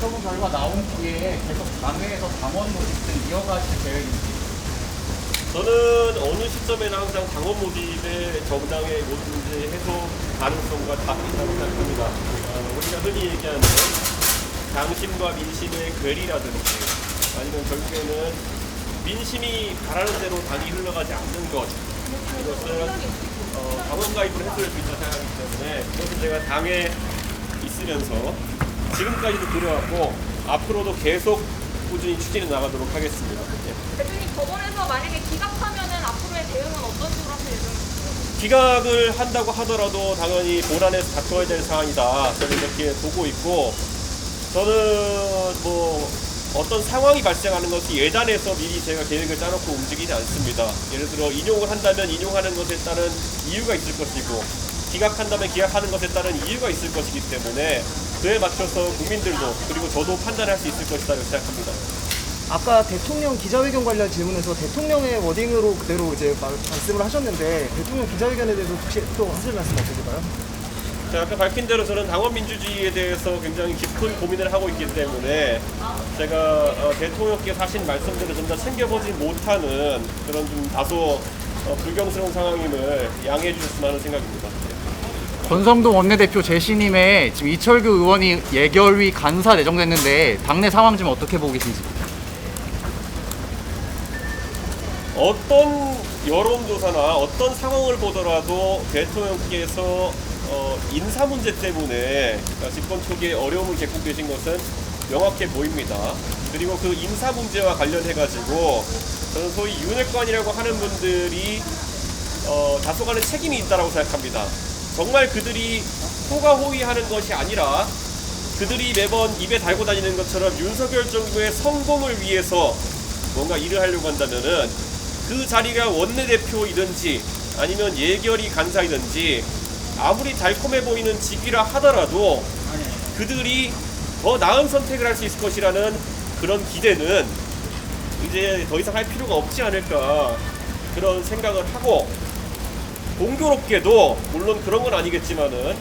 인터뷰 결과 나온 뒤에 계속 당회에서 당원 모집 이어가실 계획인지. 저는 어느 시점에는 항상 당원 모집의 정당의 모든 문제 해소 가능성과 답이 있다고 생각합니다. 우리가 흔히 얘기하는 당심과 민심의 괴리라든지 아니면 결국에는 민심이 바라는 대로 당이 흘러가지 않는 것, 이것은 당원 가입을 해소할 수 있다고 생각하기 때문에 그것은 제가 당에 있으면서 지금까지도 그래왔고 앞으로도 계속 꾸준히 추진해 나가도록 하겠습니다. 대표님, 법원에서 만약에 기각하면은 앞으로의 대응은 어떤 식으로 하실 예정이세요? 기각을 한다고 하더라도 당연히 본안에서 다퉈야 될 사안이다. 저는 이렇게 보고 있고, 저는 뭐 어떤 상황이 발생하는 것이 예단해서 미리 제가 계획을 짜놓고 움직이지 않습니다. 예를 들어 인용을 한다면 인용하는 것에 따른 이유가 있을 것이고, 기각한다면 기각하는 것에 따른 이유가 있을 것이기 때문에 그에 맞춰서 국민들도 그리고 저도 판단할 수 있을 것이라고 생각합니다. 아까 대통령 기자회견 관련 질문에서 대통령의 워딩으로 그대로 이제 말씀을 하셨는데 대통령 기자회견에 대해서 혹시 또 하실 말씀 없으실까요? 자, 아까 밝힌 대로 저는 당원 민주주의에 대해서 굉장히 깊은 고민을 하고 있기 때문에 제가 대통령께서 하신 말씀들을 좀 더 챙겨보지 못하는 그런 좀 다소 불경스러운 상황임을 양해해 주셨으면 하는 생각입니다. 권성동 원내대표 재신임에 지금 이철규 의원이 예결위 간사 내정됐는데 당내 상황 좀 어떻게 보고 계신지. 어떤 여론조사나 어떤 상황을 보더라도 대통령께서 인사 문제 때문에 집권 초기에 어려움을 겪고 계신 것은 명확해 보입니다. 그리고 그 인사 문제와 관련해가지고 저는 소위 윤핵관이라고 하는 분들이 다소간의 책임이 있다고 생각합니다. 정말 그들이 호가호위하는 것이 아니라 그들이 매번 입에 달고 다니는 것처럼 윤석열 정부의 성공을 위해서 뭔가 일을 하려고 한다면은 그 자리가 원내대표이든지 아니면 예결위 간사이든지 아무리 달콤해 보이는 직위라 하더라도 그들이 더 나은 선택을 할 수 있을 것이라는 그런 기대는 이제 더 이상 할 필요가 없지 않을까 그런 생각을 하고, 공교롭게도 물론 그런 건 아니겠지만은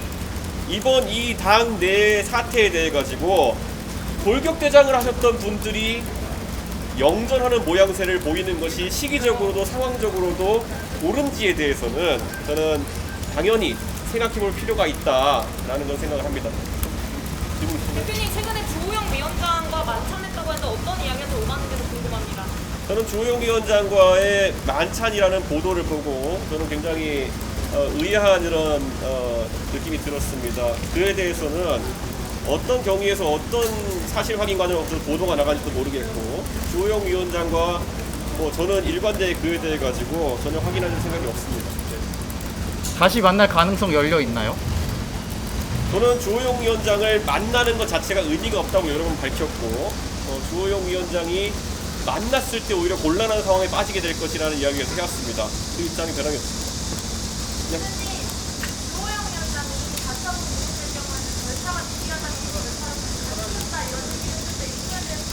이번 이 당 내 사태에 대해 가지고 돌격대장을 하셨던 분들이 영전하는 모양새를 보이는 것이 시기적으로도 상황적으로도 옳은지에 대해서는 저는 당연히 생각해 볼 필요가 있다라는 건 생각을 합니다. 대표님, 최근에 주호영 위원장과 만찬했다고 하는데 어떤 이야기가 오갔는지도 궁금합니다. 저는 주호영 위원장과의 만찬이라는 보도를 보고 저는 굉장히 의아한 이런 느낌이 들었습니다. 그에 대해서는 어떤 경위에서 어떤 사실 확인 과정 없어서 보도가 나간지도 모르겠고, 주호영 위원장과 뭐 저는 일관되게 그에 대해 가지고 전혀 확인하는 생각이 없습니다. 다시 만날 가능성 열려 있나요? 저는 주호영 위원장을 만나는 것 자체가 의미가 없다고 여러 번 밝혔고, 주호영 위원장이 만났을 때 오히려 곤란한 상황에 빠지게 될 것이라는 이야기를 해왔습니다. 그 입장이 변함이 없습니다. 네. 주호영 위원장이 가처분 인용될 경우에는 절차가 미비하다는 것을 찾는다 이런 얘기를 했는데 이거에 대해서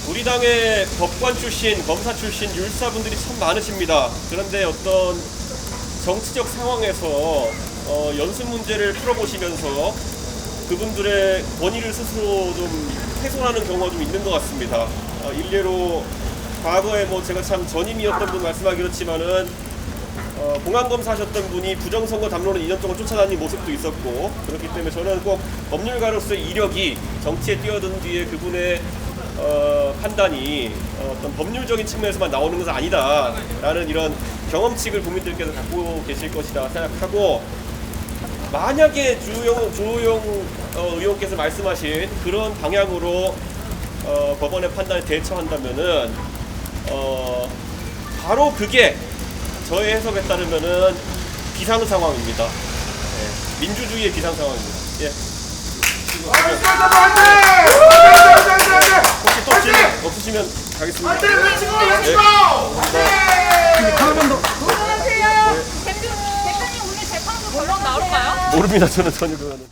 우리 당의 법관 출신, 검사 출신 율사분들이 참 많으십니다. 그런데 어떤 정치적 상황에서 연습 문제를 풀어보시면서 그분들의 권위를 스스로 좀 훼손하는 경우가 좀 있는 것 같습니다. 일례로 과거에 뭐 제가 참 전임이었던 분 말씀하기 그렇지만은 공안검사 하셨던 분이 부정선거 담론을 2년 동안 쫓아다닌 모습도 있었고, 그렇기 때문에 저는 꼭 법률가로서의 이력이 정치에 뛰어든 뒤에 그분의 판단이 어떤 법률적인 측면에서만 나오는 것은 아니다라는 이런 경험칙을 국민들께서 갖고 계실 것이라 생각하고, 만약에 주호영 의원께서 말씀하신 그런 방향으로 법원의 판단에 대처한다면은 바로 그게 저의 해석에 따르면은 비상 상황입니다. 네, 민주주의의 비상 상황입니다. 예. 혹시 또 질문 없으시면 가겠습니다. 대표님, 오늘 재판도 결론 나올까요? 모릅니다. 저는 전혀 그거는.